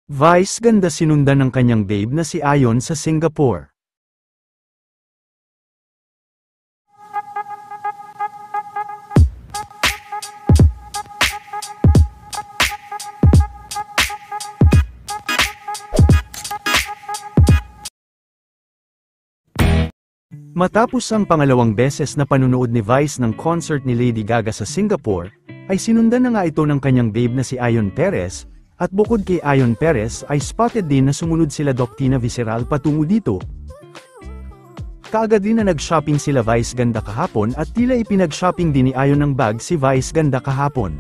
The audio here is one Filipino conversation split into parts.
Vice ganda sinundan ng kanyang babe na si Ayon sa Singapore. Matapos ang pangalawang beses na panunood ni Vice ng concert ni Lady Gaga sa Singapore, ay sinundan na nga ito ng kanyang babe na si Ayon Perez, at bukod kay Ayon Perez ay spotted din na sumunod sila Doc Tina Visceral patungo dito. Kaagad din na nag-shopping sila Vice ganda kahapon at tila ipinag-shopping din ni Ayon ng bag si Vice ganda kahapon.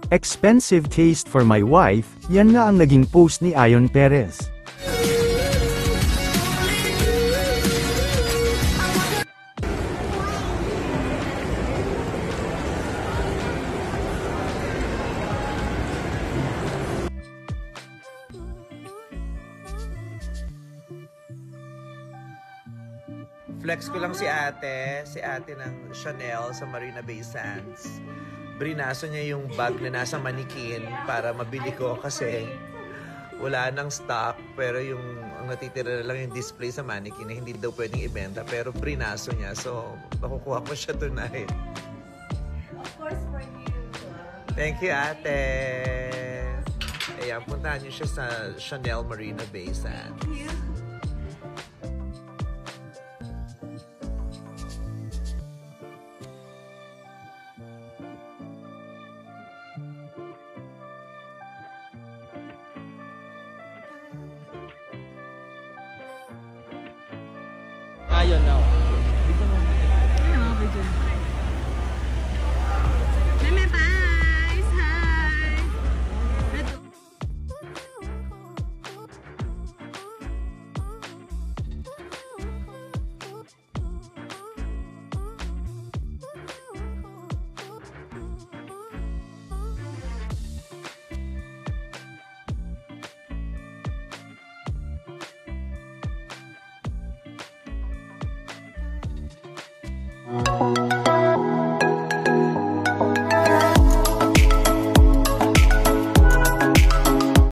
Expensive taste for my wife, yan nga ang naging post ni Ayon Perez. Flex ko lang si ate ng Chanel sa Marina Bay Sands. Brinaso niya yung bag na nasa manikin para mabili ko kasi wala nang stock, pero yung ang natitira na lang yung display sa mannequin na hindi daw pwedeng ibenta, pero brinaso niya. So, makukuha ko siya tonight. Of course for you. Thank you, ate. Ayan, puntahan niyo siya sa Chanel Marina Bay Sands. Thank you. Ayon now. Ano ba dyan? Meme Pies! Hi! Redo.